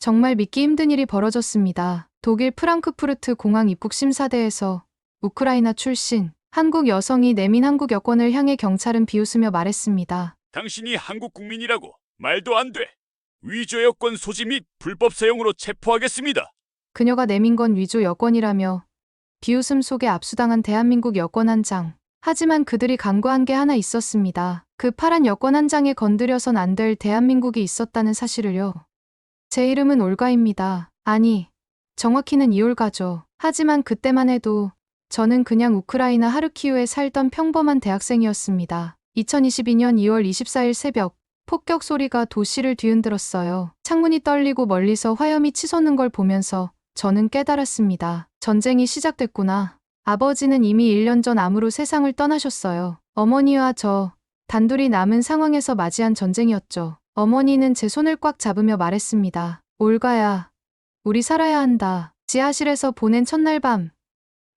정말 믿기 힘든 일이 벌어졌습니다. 독일 프랑크푸르트 공항 입국 심사대에서 우크라이나 출신 한국 여성이 내민 한국 여권을 향해 경찰은 비웃으며 말했습니다. 당신이 한국 국민이라고 말도 안 돼. 위조 여권 소지 및 불법 사용으로 체포하겠습니다. 그녀가 내민 건 위조 여권이라며 비웃음 속에 압수당한 대한민국 여권 한 장. 하지만 그들이 간과한 게 하나 있었습니다. 그 파란 여권 한 장에 건드려선 안 될 대한민국이 있었다는 사실을요. 제 이름은 올가입니다. 아니, 정확히는 이올가죠. 하지만 그때만 해도 저는 그냥 우크라이나 하르키우에 살던 평범한 대학생이었습니다. 2022년 2월 24일 새벽, 폭격 소리가 도시를 뒤흔들었어요. 창문이 떨리고 멀리서 화염이 치솟는 걸 보면서 저는 깨달았습니다. 전쟁이 시작됐구나. 아버지는 이미 1년 전 암으로 세상을 떠나셨어요. 어머니와 저, 단둘이 남은 상황에서 맞이한 전쟁이었죠. 어머니는 제 손을 꽉 잡으며 말했습니다. 올가야, 우리 살아야 한다. 지하실에서 보낸 첫날 밤,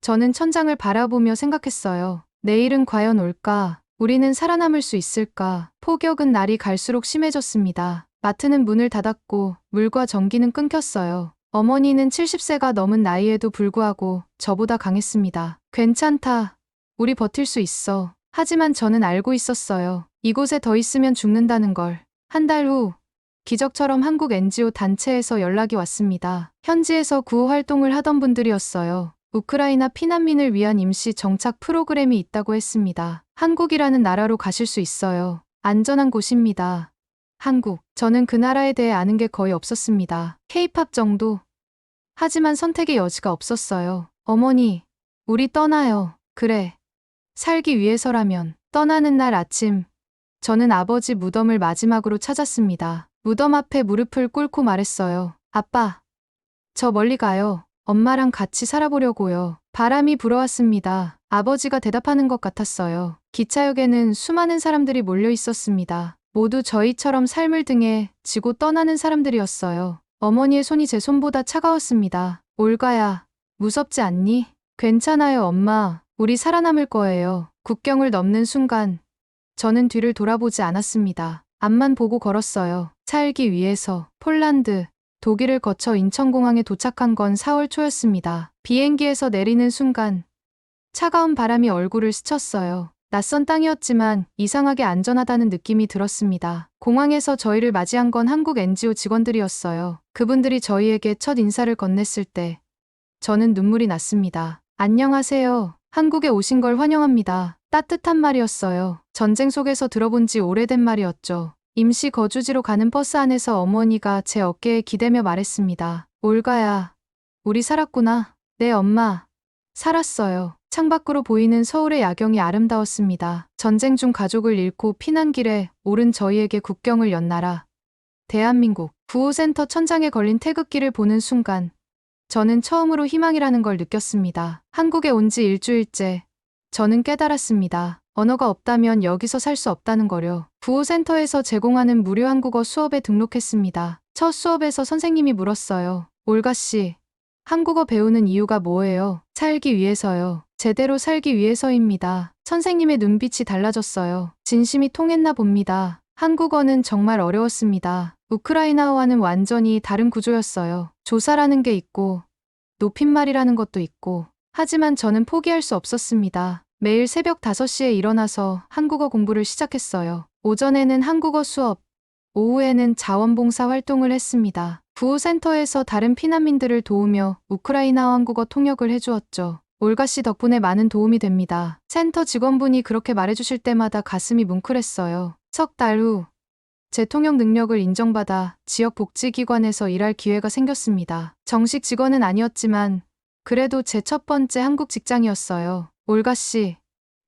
저는 천장을 바라보며 생각했어요. 내일은 과연 올까? 우리는 살아남을 수 있을까? 폭격은 날이 갈수록 심해졌습니다. 마트는 문을 닫았고 물과 전기는 끊겼어요. 어머니는 70세가 넘은 나이에도 불구하고 저보다 강했습니다. 괜찮다. 우리 버틸 수 있어. 하지만 저는 알고 있었어요. 이곳에 더 있으면 죽는다는 걸. 한 달 후, 기적처럼 한국 NGO 단체에서 연락이 왔습니다. 현지에서 구호 활동을 하던 분들이었어요. 우크라이나 피난민을 위한 임시 정착 프로그램이 있다고 했습니다. 한국이라는 나라로 가실 수 있어요. 안전한 곳입니다. 한국. 저는 그 나라에 대해 아는 게 거의 없었습니다. K-팝 정도. 하지만 선택의 여지가 없었어요. 어머니, 우리 떠나요. 그래. 살기 위해서라면. 떠나는 날 아침, 저는 아버지 무덤을 마지막으로 찾았습니다. 무덤 앞에 무릎을 꿇고 말했어요. 아빠, 저 멀리 가요. 엄마랑 같이 살아보려고요. 바람이 불어왔습니다. 아버지가 대답하는 것 같았어요. 기차역에는 수많은 사람들이 몰려 있었습니다. 모두 저희처럼 삶을 등에 지고 떠나는 사람들이었어요. 어머니의 손이 제 손보다 차가웠습니다. 올가야, 무섭지 않니? 괜찮아요, 엄마. 우리 살아남을 거예요. 국경을 넘는 순간, 저는 뒤를 돌아보지 않았습니다. 앞만 보고 걸었어요. 살기 위해서. 폴란드, 독일을 거쳐 인천공항에 도착한 건 4월 초였습니다. 비행기에서 내리는 순간 차가운 바람이 얼굴을 스쳤어요. 낯선 땅이었지만 이상하게 안전하다는 느낌이 들었습니다. 공항에서 저희를 맞이한 건 한국 NGO 직원들이었어요. 그분들이 저희에게 첫 인사를 건넸을 때 저는 눈물이 났습니다. 안녕하세요. 한국에 오신 걸 환영합니다. 따뜻한 말이었어요. 전쟁 속에서 들어본 지 오래된 말이었죠. 임시 거주지로 가는 버스 안에서 어머니가 제 어깨에 기대며 말했습니다. 올가야, 우리 살았구나. 네, 엄마. 살았어요. 창밖으로 보이는 서울의 야경이 아름다웠습니다. 전쟁 중 가족을 잃고 피난길에 오른 저희에게 국경을 연 나라. 대한민국. 구호센터 천장에 걸린 태극기를 보는 순간, 저는 처음으로 희망이라는 걸 느꼈습니다. 한국에 온 지 일주일째, 저는 깨달았습니다. 언어가 없다면 여기서 살 수 없다는 거려. 구호센터에서 제공하는 무료 한국어 수업에 등록했습니다. 첫 수업에서 선생님이 물었어요. 올가씨, 한국어 배우는 이유가 뭐예요? 살기 위해서요. 제대로 살기 위해서입니다. 선생님의 눈빛이 달라졌어요. 진심이 통했나 봅니다. 한국어는 정말 어려웠습니다. 우크라이나어와는 완전히 다른 구조였어요. 조사라는 게 있고, 높임말이라는 것도 있고. 하지만 저는 포기할 수 없었습니다. 매일 새벽 5시에 일어나서 한국어 공부를 시작했어요. 오전에는 한국어 수업, 오후에는 자원봉사 활동을 했습니다. 구호센터에서 다른 피난민들을 도우며 우크라이나어 한국어 통역을 해주었죠. 올가씨 덕분에 많은 도움이 됩니다. 센터 직원분이 그렇게 말해주실 때마다 가슴이 뭉클했어요. 석 달 후, 제 통역 능력을 인정받아 지역복지기관에서 일할 기회가 생겼습니다. 정식 직원은 아니었지만 그래도 제 첫 번째 한국 직장이었어요. 올가씨,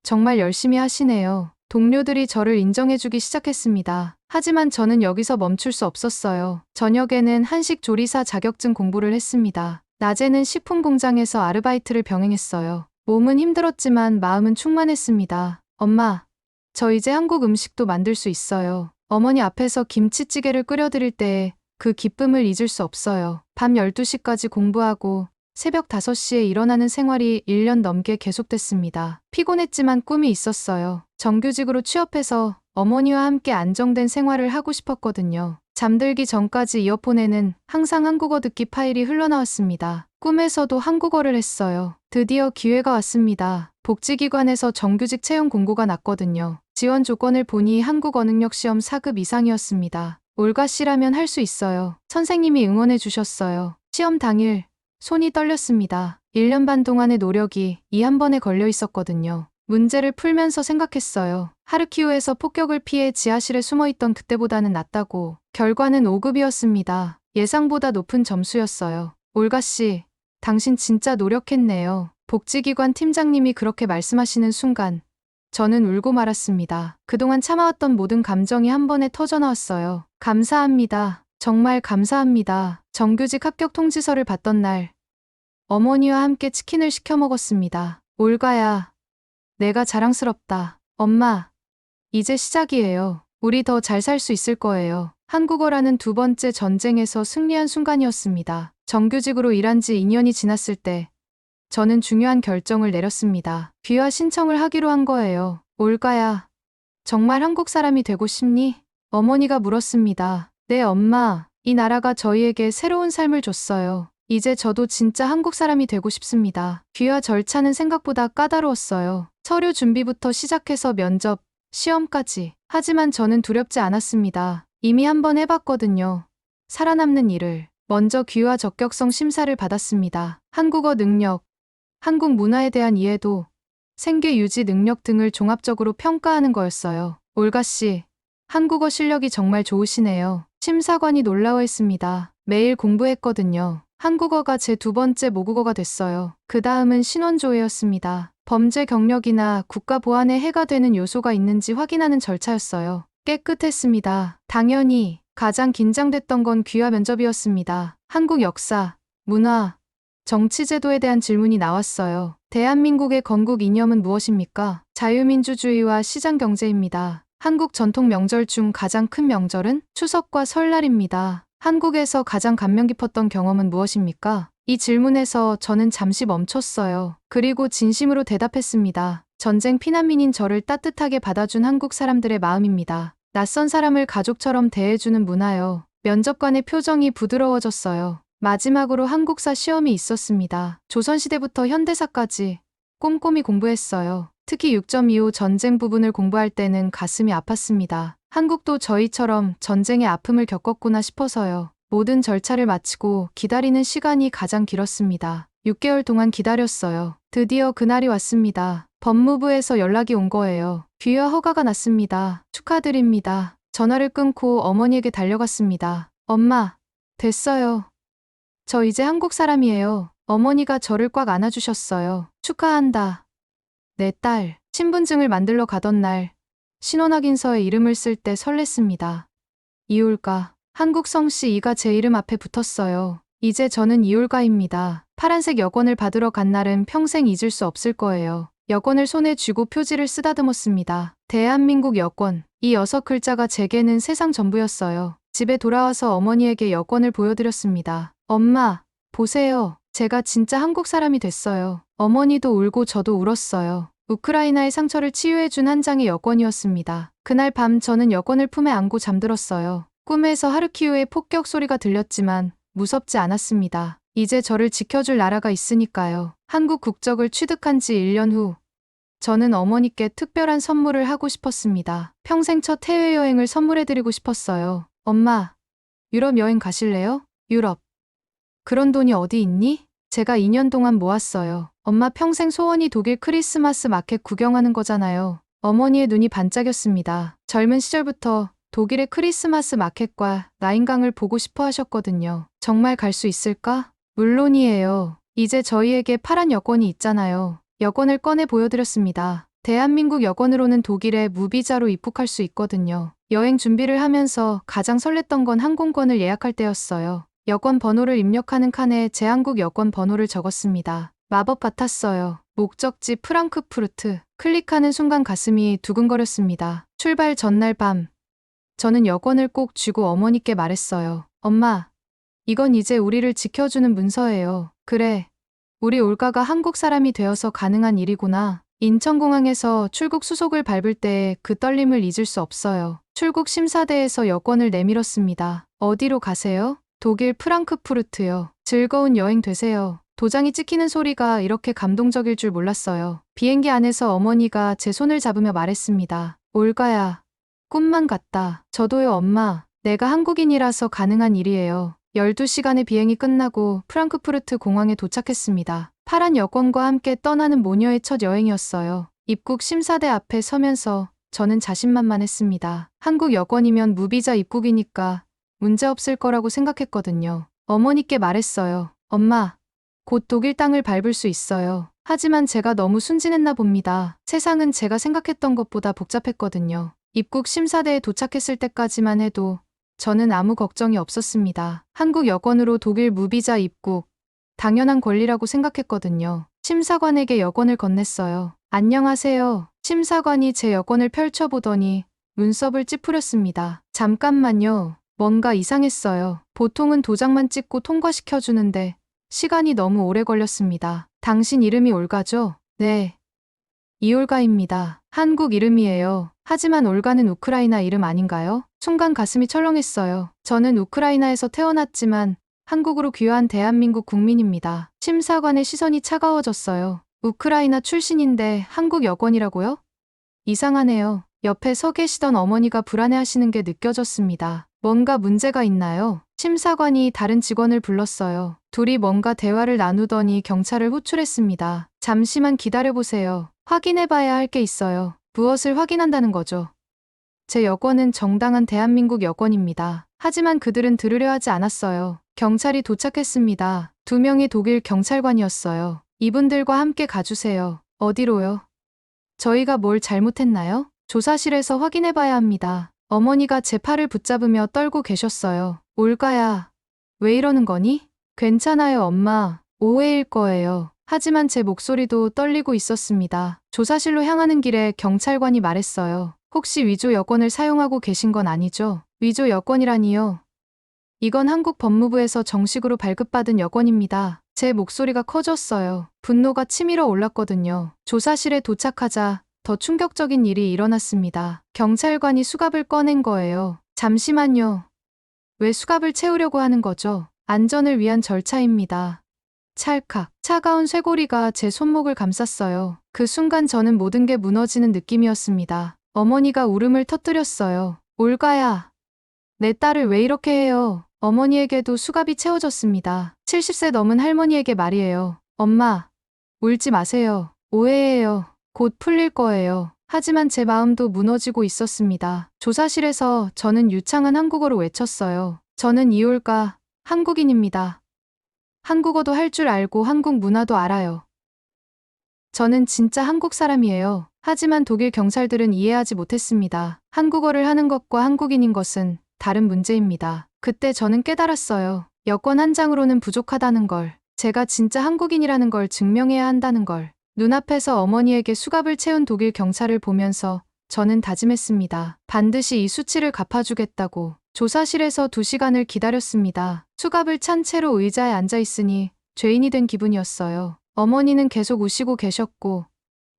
정말 열심히 하시네요. 동료들이 저를 인정해주기 시작했습니다. 하지만 저는 여기서 멈출 수 없었어요. 저녁에는 한식 조리사 자격증 공부를 했습니다. 낮에는 식품 공장에서 아르바이트를 병행했어요. 몸은 힘들었지만 마음은 충만했습니다. 엄마, 저 이제 한국 음식도 만들 수 있어요. 어머니 앞에서 김치찌개를 끓여드릴 때의 그 기쁨을 잊을 수 없어요. 밤 12시까지 공부하고 새벽 5시에 일어나는 생활이 1년 넘게 계속됐습니다. 피곤했지만 꿈이 있었어요. 정규직으로 취업해서 어머니와 함께 안정된 생활을 하고 싶었거든요. 잠들기 전까지 이어폰에는 항상 한국어 듣기 파일이 흘러나왔습니다. 꿈에서도 한국어를 했어요. 드디어 기회가 왔습니다. 복지기관에서 정규직 채용 공고가 났거든요. 지원 조건을 보니 한국어 능력 시험 4급 이상이었습니다. 올가 씨라면 할 수 있어요. 선생님이 응원해 주셨어요. 시험 당일 손이 떨렸습니다. 1년 반 동안의 노력이 이 한 번에 걸려 있었거든요. 문제를 풀면서 생각했어요. 하르키우에서 폭격을 피해 지하실에 숨어있던 그때보다는 낫다고. 결과는 5급이었습니다. 예상보다 높은 점수였어요. 올가 씨, 당신 진짜 노력했네요. 복지기관 팀장님이 그렇게 말씀하시는 순간 저는 울고 말았습니다. 그동안 참아왔던 모든 감정이 한 번에 터져나왔어요. 감사합니다. 정말 감사합니다. 정규직 합격 통지서를 받던 날 어머니와 함께 치킨을 시켜 먹었습니다. 올가야, 내가 자랑스럽다. 엄마, 이제 시작이에요. 우리 더 잘 살 수 있을 거예요. 한국어라는 두 번째 전쟁에서 승리한 순간이었습니다. 정규직으로 일한 지 2년이 지났을 때 저는 중요한 결정을 내렸습니다. 귀화 신청을 하기로 한 거예요. 올가야, 정말 한국 사람이 되고 싶니? 어머니가 물었습니다. 네, 엄마. 이 나라가 저희에게 새로운 삶을 줬어요. 이제 저도 진짜 한국 사람이 되고 싶습니다. 귀화 절차는 생각보다 까다로웠어요. 서류 준비부터 시작해서 면접, 시험까지. 하지만 저는 두렵지 않았습니다. 이미 한 번 해봤거든요. 살아남는 일을. 먼저 귀화 적격성 심사를 받았습니다. 한국어 능력, 한국 문화에 대한 이해도, 생계 유지 능력 등을 종합적으로 평가하는 거였어요. 올가 씨, 한국어 실력이 정말 좋으시네요. 심사관이 놀라워했습니다. 매일 공부했거든요. 한국어가 제 두 번째 모국어가 됐어요. 그 다음은 신원조회였습니다. 범죄 경력이나 국가 보안에 해가 되는 요소가 있는지 확인하는 절차였어요. 깨끗했습니다. 당연히 가장 긴장됐던 건 귀화 면접이었습니다. 한국 역사, 문화, 정치 제도에 대한 질문이 나왔어요. 대한민국의 건국 이념은 무엇입니까? 자유민주주의와 시장 경제입니다. 한국 전통 명절 중 가장 큰 명절은 추석과 설날입니다. 한국에서 가장 감명 깊었던 경험은 무엇입니까? 이 질문에서 저는 잠시 멈췄어요. 그리고 진심으로 대답했습니다. 전쟁 피난민인 저를 따뜻하게 받아준 한국 사람들의 마음입니다. 낯선 사람을 가족처럼 대해주는 문화요. 면접관의 표정이 부드러워졌어요. 마지막으로 한국사 시험이 있었습니다. 조선시대부터 현대사까지 꼼꼼히 공부했어요. 특히 6.25 전쟁 부분을 공부할 때는 가슴이 아팠습니다. 한국도 저희처럼 전쟁의 아픔을 겪었구나 싶어서요. 모든 절차를 마치고 기다리는 시간이 가장 길었습니다. 6개월 동안 기다렸어요. 드디어 그날이 왔습니다. 법무부에서 연락이 온 거예요. 귀화 허가가 났습니다. 축하드립니다. 전화를 끊고 어머니에게 달려갔습니다. 엄마, 됐어요. 저 이제 한국 사람이에요. 어머니가 저를 꽉 안아주셨어요. 축하한다. 내 딸. 신분증을 만들러 가던 날 신원확인서에 이름을 쓸 때 설렜습니다. 이올가. 한국 성씨 이가 제 이름 앞에 붙었어요. 이제 저는 이올가입니다. 파란색 여권을 받으러 간 날은 평생 잊을 수 없을 거예요. 여권을 손에 쥐고 표지를 쓰다듬었습니다. 대한민국 여권. 이 6글자가 제게는 세상 전부였어요. 집에 돌아와서 어머니에게 여권을 보여드렸습니다. 엄마, 보세요. 제가 진짜 한국 사람이 됐어요. 어머니도 울고 저도 울었어요. 우크라이나의 상처를 치유해준 한 장의 여권이었습니다. 그날 밤 저는 여권을 품에 안고 잠들었어요. 꿈에서 하르키우의 폭격 소리가 들렸지만 무섭지 않았습니다. 이제 저를 지켜줄 나라가 있으니까요. 한국 국적을 취득한 지 1년 후 저는 어머니께 특별한 선물을 하고 싶었습니다. 평생 첫 해외여행을 선물해드리고 싶었어요. 엄마, 유럽 여행 가실래요? 유럽. 그런 돈이 어디 있니? 제가 2년 동안 모았어요. 엄마 평생 소원이 독일 크리스마스 마켓 구경하는 거잖아요. 어머니의 눈이 반짝였습니다. 젊은 시절부터 독일의 크리스마스 마켓과 라인강을 보고 싶어 하셨거든요. 정말 갈 수 있을까? 물론이에요. 이제 저희에게 파란 여권이 있잖아요. 여권을 꺼내 보여드렸습니다. 대한민국 여권으로는 독일에 무비자로 입국할 수 있거든요. 여행 준비를 하면서 가장 설렜던 건 항공권을 예약할 때였어요. 여권 번호를 입력하는 칸에 제 한국 여권 번호를 적었습니다. 마법 같았어요. 목적지 프랑크푸르트. 클릭하는 순간 가슴이 두근거렸습니다. 출발 전날 밤. 저는 여권을 꼭 쥐고 어머니께 말했어요. 엄마, 이건 이제 우리를 지켜주는 문서예요. 그래, 우리 올가가 한국 사람이 되어서 가능한 일이구나. 인천공항에서 출국 수속을 밟을 때 그 떨림을 잊을 수 없어요. 출국 심사대에서 여권을 내밀었습니다. 어디로 가세요? 독일 프랑크푸르트요. 즐거운 여행 되세요. 도장이 찍히는 소리가 이렇게 감동적일 줄 몰랐어요. 비행기 안에서 어머니가 제 손을 잡으며 말했습니다. 올가야, 꿈만 같다. 저도요, 엄마. 내가 한국인이라서 가능한 일이에요. 12시간의 비행이 끝나고 프랑크푸르트 공항에 도착했습니다. 파란 여권과 함께 떠나는 모녀의 첫 여행이었어요. 입국 심사대 앞에 서면서 저는 자신만만했습니다. 한국 여권이면 무비자 입국이니까 문제없을 거라고 생각했거든요. 어머니께 말했어요. 엄마, 곧 독일 땅을 밟을 수 있어요. 하지만 제가 너무 순진했나 봅니다. 세상은 제가 생각했던 것보다 복잡했거든요. 입국 심사대에 도착했을 때까지만 해도 저는 아무 걱정이 없었습니다. 한국 여권으로 독일 무비자 입국, 당연한 권리라고 생각했거든요. 심사관에게 여권을 건넸어요. 안녕하세요. 심사관이 제 여권을 펼쳐보더니 눈썹을 찌푸렸습니다. 잠깐만요. 뭔가 이상했어요. 보통은 도장만 찍고 통과시켜주는데 시간이 너무 오래 걸렸습니다. 당신 이름이 올가죠? 네. 이올가입니다. 한국 이름이에요. 하지만 올가는 우크라이나 이름 아닌가요? 순간 가슴이 철렁했어요. 저는 우크라이나에서 태어났지만 한국으로 귀화한 대한민국 국민입니다. 심사관의 시선이 차가워졌어요. 우크라이나 출신인데 한국 여권이라고요? 이상하네요. 옆에 서 계시던 어머니가 불안해하시는 게 느껴졌습니다. 뭔가 문제가 있나요? 심사관이 다른 직원을 불렀어요. 둘이 뭔가 대화를 나누더니 경찰을 호출했습니다. 잠시만 기다려보세요. 확인해봐야 할 게 있어요. 무엇을 확인한다는 거죠? 제 여권은 정당한 대한민국 여권입니다. 하지만 그들은 들으려 하지 않았어요. 경찰이 도착했습니다. 2명의 독일 경찰관이었어요. 이분들과 함께 가주세요. 어디로요? 저희가 뭘 잘못했나요? 조사실에서 확인해봐야 합니다. 어머니가 제 팔을 붙잡으며 떨고 계셨어요. 올가야, 왜 이러는 거니? 괜찮아요, 엄마. 오해일 거예요. 하지만 제 목소리도 떨리고 있었습니다. 조사실로 향하는 길에 경찰관이 말했어요. 혹시 위조 여권을 사용하고 계신 건 아니죠? 위조 여권이라니요? 이건 한국 법무부에서 정식으로 발급받은 여권입니다. 제 목소리가 커졌어요. 분노가 치밀어 올랐거든요. 조사실에 도착하자 더 충격적인 일이 일어났습니다. 경찰관이 수갑을 꺼낸 거예요. 잠시만요. 왜 수갑을 채우려고 하는 거죠? 안전을 위한 절차입니다. 찰칵. 차가운 쇠고리가 제 손목을 감쌌어요. 그 순간 저는 모든 게 무너지는 느낌이었습니다. 어머니가 울음을 터뜨렸어요. 올가야, 내 딸을 왜 이렇게 해요? 어머니에게도 수갑이 채워졌습니다. 70세 넘은 할머니에게 말이에요. 엄마, 울지 마세요. 오해예요. 곧 풀릴 거예요. 하지만 제 마음도 무너지고 있었습니다. 조사실에서 저는 유창한 한국어로 외쳤어요. 저는 이올가, 한국인입니다. 한국어도 할 줄 알고 한국 문화도 알아요. 저는 진짜 한국 사람이에요. 하지만 독일 경찰들은 이해하지 못했습니다. 한국어를 하는 것과 한국인인 것은 다른 문제입니다. 그때 저는 깨달았어요. 여권 한 장으로는 부족하다는 걸. 제가 진짜 한국인이라는 걸 증명해야 한다는 걸. 눈앞에서 어머니에게 수갑을 채운 독일 경찰을 보면서 저는 다짐했습니다. 반드시 이 수치를 갚아주겠다고. 조사실에서 2시간을 기다렸습니다. 수갑을 찬 채로 의자에 앉아 있으니 죄인이 된 기분이었어요. 어머니는 계속 우시고 계셨고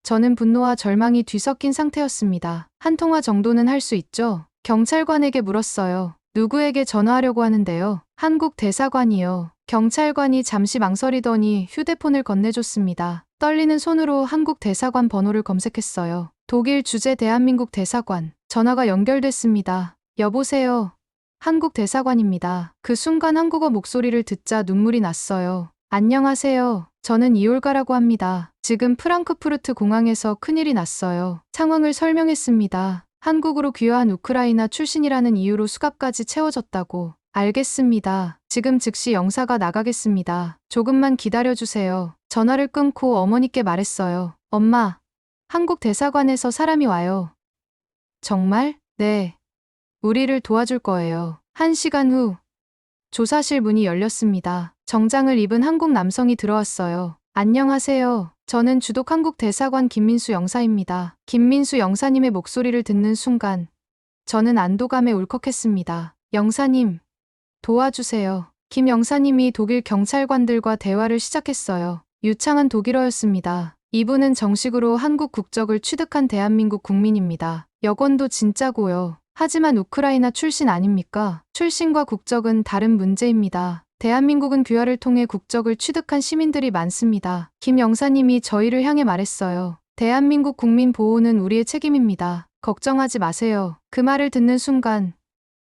저는 분노와 절망이 뒤섞인 상태였습니다. 한 통화 정도는 할 수 있죠? 경찰관에게 물었어요. 누구에게 전화하려고 하는데요? 한국 대사관이요. 경찰관이 잠시 망설이더니 휴대폰을 건네줬습니다. 떨리는 손으로 한국 대사관 번호를 검색했어요. 독일 주재 대한민국 대사관. 전화가 연결됐습니다. 여보세요. 한국 대사관입니다. 그 순간 한국어 목소리를 듣자 눈물이 났어요. 안녕하세요. 저는 이올가라고 합니다. 지금 프랑크푸르트 공항에서 큰일이 났어요. 상황을 설명했습니다. 한국으로 귀화한 우크라이나 출신이라는 이유로 수갑까지 채워졌다고. 알겠습니다. 지금 즉시 영사가 나가겠습니다. 조금만 기다려주세요. 전화를 끊고 어머니께 말했어요. 엄마, 한국 대사관에서 사람이 와요. 정말? 네. 우리를 도와줄 거예요. 1시간 후 조사실 문이 열렸습니다. 정장을 입은 한국 남성이 들어왔어요. 안녕하세요. 저는 주독 한국 대사관 김민수 영사입니다. 김민수 영사님의 목소리를 듣는 순간 저는 안도감에 울컥했습니다. 영사님, 도와주세요. 김 영사님이 독일 경찰관들과 대화를 시작했어요. 유창한 독일어였습니다. 이분은 정식으로 한국 국적을 취득한 대한민국 국민입니다. 여권도 진짜고요. 하지만 우크라이나 출신 아닙니까? 출신과 국적은 다른 문제입니다. 대한민국은 귀화를 통해 국적을 취득한 시민들이 많습니다. 김 영사님이 저희를 향해 말했어요. 대한민국 국민 보호는 우리의 책임입니다. 걱정하지 마세요. 그 말을 듣는 순간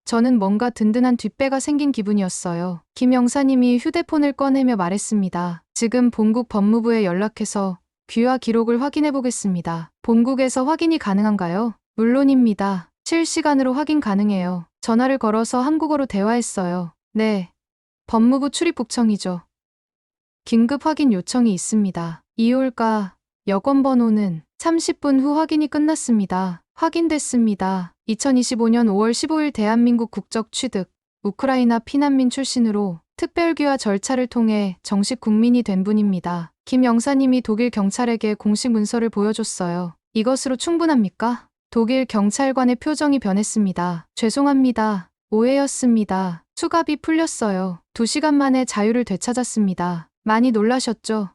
저는 뭔가 든든한 뒷배가 생긴 기분이었어요. 김 영사님이 휴대폰을 꺼내며 말했습니다. 지금 본국 법무부에 연락해서 귀화 기록을 확인해 보겠습니다. 본국에서 확인이 가능한가요? 물론입니다. 실시간으로 확인 가능해요. 전화를 걸어서 한국어로 대화했어요. 네. 법무부 출입국청이죠. 긴급 확인 요청이 있습니다. 이올가 여권 번호는 30분 후 확인이 끝났습니다. 확인됐습니다. 2025년 5월 15일 대한민국 국적 취득, 우크라이나 피난민 출신으로 특별귀화 절차를 통해 정식 국민이 된 분입니다. 김 영사님이 독일 경찰에게 공식 문서를 보여줬어요. 이것으로 충분합니까? 독일 경찰관의 표정이 변했습니다. 죄송합니다. 오해였습니다. 수갑이 풀렸어요. 2시간 만에 자유를 되찾았습니다. 많이 놀라셨죠?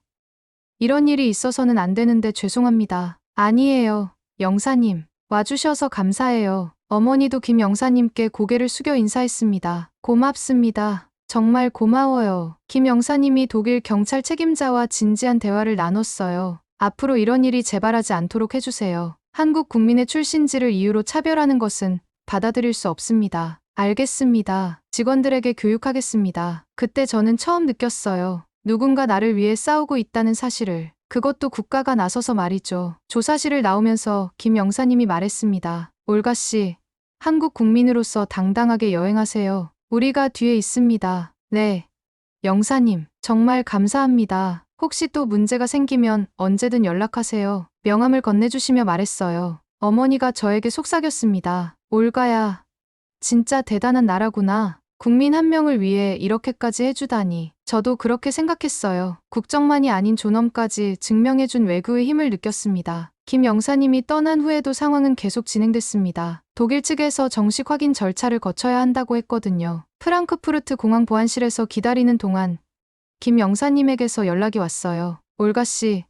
이런 일이 있어서는 안 되는데 죄송합니다. 아니에요. 영사님. 와주셔서 감사해요. 어머니도 김 영사님께 고개를 숙여 인사했습니다. 고맙습니다. 정말 고마워요. 김 영사님이 독일 경찰 책임자와 진지한 대화를 나눴어요. 앞으로 이런 일이 재발하지 않도록 해주세요. 한국 국민의 출신지를 이유로 차별하는 것은 받아들일 수 없습니다. 알겠습니다. 직원들에게 교육하겠습니다. 그때 저는 처음 느꼈어요. 누군가 나를 위해 싸우고 있다는 사실을. 그것도 국가가 나서서 말이죠. 조사실을 나오면서 김 영사님이 말했습니다. 올가 씨, 한국 국민으로서 당당하게 여행하세요. 우리가 뒤에 있습니다. 네. 영사님, 정말 감사합니다. 혹시 또 문제가 생기면 언제든 연락하세요. 명함을 건네주시며 말했어요. 어머니가 저에게 속삭였습니다. 올가야, 진짜 대단한 나라구나. 국민 한 명을 위해 이렇게까지 해주다니. 저도 그렇게 생각했어요. 국정만이 아닌 존엄까지 증명해준 외교의 힘을 느꼈습니다. 김 영사님이 떠난 후에도 상황은 계속 진행됐습니다. 독일 측에서 정식 확인 절차를 거쳐야 한다고 했거든요. 프랑크푸르트 공항 보안실에서 기다리는 동안 김 영사님에게서 연락이 왔어요. 올가 씨,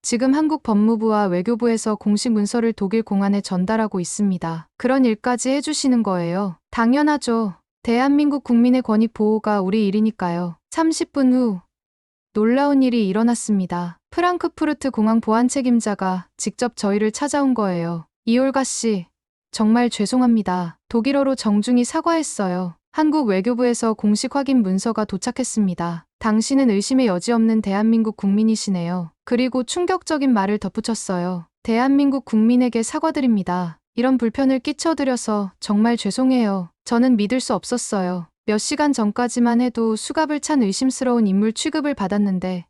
지금 한국 법무부와 외교부에서 공식 문서를 독일 공안에 전달하고 있습니다. 그런 일까지 해주시는 거예요. 당연하죠. 대한민국 국민의 권익 보호가 우리 일이니까요. 30분 후 놀라운 일이 일어났습니다. 프랑크푸르트 공항 보안 책임자가 직접 저희를 찾아온 거예요. 이올가 씨, 정말 죄송합니다. 독일어로 정중히 사과했어요. 한국 외교부에서 공식 확인 문서가 도착했습니다. 당신은 의심의 여지 없는 대한민국 국민이시네요. 그리고 충격적인 말을 덧붙였어요. 대한민국 국민에게 사과드립니다. 이런 불편을 끼쳐드려서 정말 죄송해요. 저는 믿을 수 없었어요. 몇 시간 전까지만 해도 수갑을 찬 의심스러운 인물 취급을 받았는데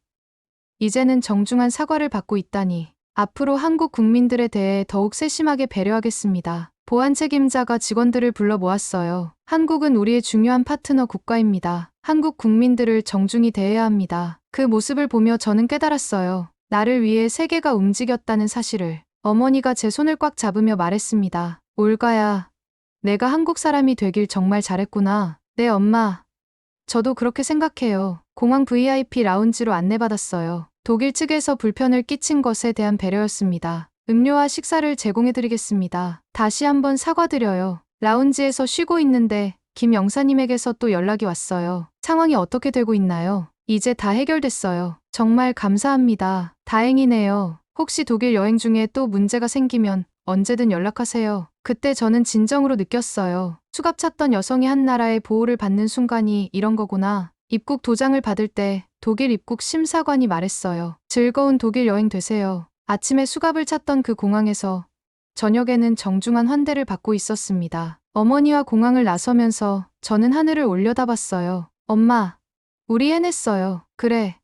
이제는 정중한 사과를 받고 있다니. 앞으로 한국 국민들에 대해 더욱 세심하게 배려하겠습니다. 보안 책임자가 직원들을 불러 모았어요. 한국은 우리의 중요한 파트너 국가입니다. 한국 국민들을 정중히 대해야 합니다. 그 모습을 보며 저는 깨달았어요. 나를 위해 세계가 움직였다는 사실을. 어머니가 제 손을 꽉 잡으며 말했습니다. 올가야, 내가 한국 사람이 되길 정말 잘했구나. 네, 엄마. 저도 그렇게 생각해요. 공항 VIP 라운지로 안내받았어요. 독일 측에서 불편을 끼친 것에 대한 배려였습니다. 음료와 식사를 제공해드리겠습니다. 다시 한번 사과드려요. 라운지에서 쉬고 있는데 김 영사님에게서 또 연락이 왔어요. 상황이 어떻게 되고 있나요? 이제 다 해결됐어요. 정말 감사합니다. 다행이네요. 혹시 독일 여행 중에 또 문제가 생기면 언제든 연락하세요. 그때 저는 진정으로 느꼈어요. 수갑 찼던 여성이 한 나라의 보호를 받는 순간이 이런 거구나. 입국 도장을 받을 때 독일 입국 심사관이 말했어요. 즐거운 독일 여행 되세요. 아침에 수갑을 찼던 그 공항에서 저녁에는 정중한 환대를 받고 있었습니다. 어머니와 공항을 나서면서 저는 하늘을 올려다봤어요. 엄마, 우리 해냈어요. 그래.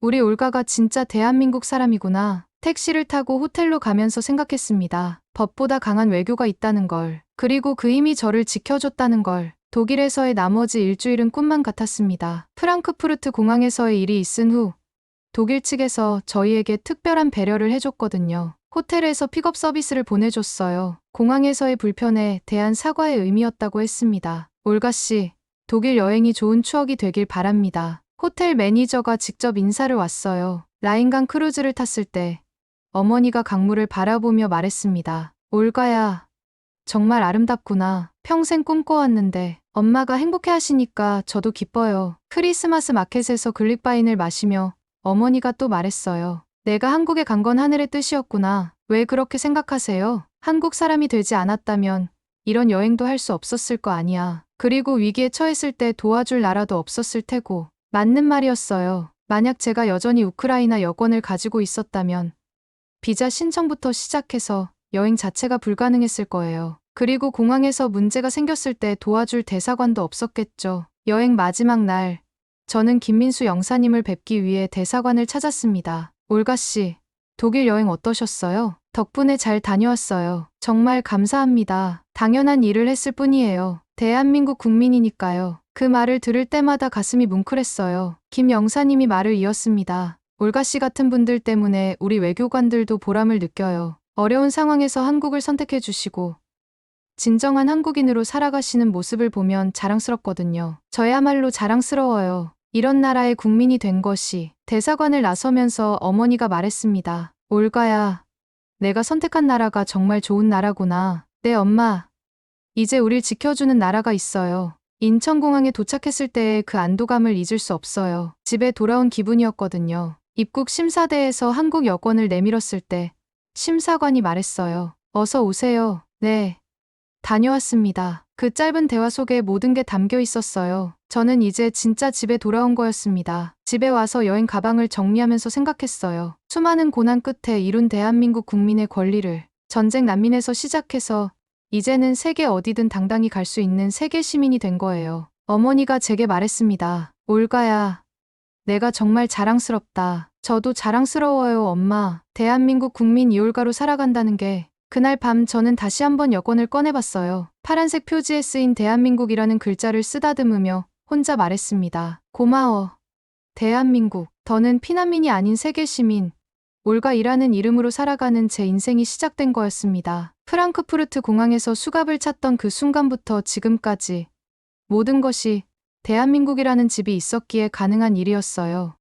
우리 올가가 진짜 대한민국 사람이구나. 택시를 타고 호텔로 가면서 생각했습니다. 법보다 강한 외교가 있다는 걸. 그리고 그 힘이 저를 지켜줬다는 걸. 독일에서의 나머지 일주일은 꿈만 같았습니다. 프랑크푸르트 공항에서의 일이 있은 후 독일 측에서 저희에게 특별한 배려를 해줬거든요. 호텔에서 픽업 서비스를 보내줬어요. 공항에서의 불편에 대한 사과의 의미였다고 했습니다. 올가 씨, 독일 여행이 좋은 추억이 되길 바랍니다. 호텔 매니저가 직접 인사를 왔어요. 라인강 크루즈를 탔을 때 어머니가 강물을 바라보며 말했습니다. 올가야, 정말 아름답구나. 평생 꿈꿔왔는데 엄마가 행복해 하시니까 저도 기뻐요. 크리스마스 마켓에서 글릭바인을 마시며 어머니가 또 말했어요. 내가 한국에 간 건 하늘의 뜻이었구나. 왜 그렇게 생각하세요? 한국 사람이 되지 않았다면 이런 여행도 할 수 없었을 거 아니야. 그리고 위기에 처했을 때 도와줄 나라도 없었을 테고. 맞는 말이었어요. 만약 제가 여전히 우크라이나 여권을 가지고 있었다면 비자 신청부터 시작해서 여행 자체가 불가능했을 거예요. 그리고 공항에서 문제가 생겼을 때 도와줄 대사관도 없었겠죠. 여행 마지막 날, 저는 김민수 영사님을 뵙기 위해 대사관을 찾았습니다. 올가 씨, 독일 여행 어떠셨어요? 덕분에 잘 다녀왔어요. 정말 감사합니다. 당연한 일을 했을 뿐이에요. 대한민국 국민이니까요. 그 말을 들을 때마다 가슴이 뭉클했어요. 김 영사님이 말을 이었습니다. 올가 씨 같은 분들 때문에 우리 외교관들도 보람을 느껴요. 어려운 상황에서 한국을 선택해 주시고 진정한 한국인으로 살아가시는 모습을 보면 자랑스럽거든요. 저야말로 자랑스러워요. 이런 나라의 국민이 된 것이. 대사관을 나서면서 어머니가 말했습니다. 올가야, 내가 선택한 나라가 정말 좋은 나라구나. 네, 엄마. 이제 우릴 지켜주는 나라가 있어요. 인천공항에 도착했을 때의 그 안도감을 잊을 수 없어요. 집에 돌아온 기분이었거든요. 입국 심사대에서 한국 여권을 내밀었을 때 심사관이 말했어요. 어서 오세요. 네. 다녀왔습니다. 그 짧은 대화 속에 모든 게 담겨 있었어요. 저는 이제 진짜 집에 돌아온 거였습니다. 집에 와서 여행 가방을 정리하면서 생각했어요. 수많은 고난 끝에 이룬 대한민국 국민의 권리를 전쟁 난민에서 시작해서 이제는 세계 어디든 당당히 갈 수 있는 세계 시민이 된 거예요. 어머니가 제게 말했습니다. 올가야, 내가 정말 자랑스럽다. 저도 자랑스러워요, 엄마. 대한민국 국민 이올가로 살아간다는 게. 그날 밤 저는 다시 한번 여권을 꺼내봤어요. 파란색 표지에 쓰인 대한민국이라는 글자를 쓰다듬으며 혼자 말했습니다. 고마워. 대한민국. 더는 피난민이 아닌 세계 시민. 올가이라는 이름으로 살아가는 제 인생이 시작된 거였습니다. 프랑크푸르트 공항에서 수갑을 찾던 그 순간부터 지금까지 모든 것이 대한민국이라는 집이 있었기에 가능한 일이었어요.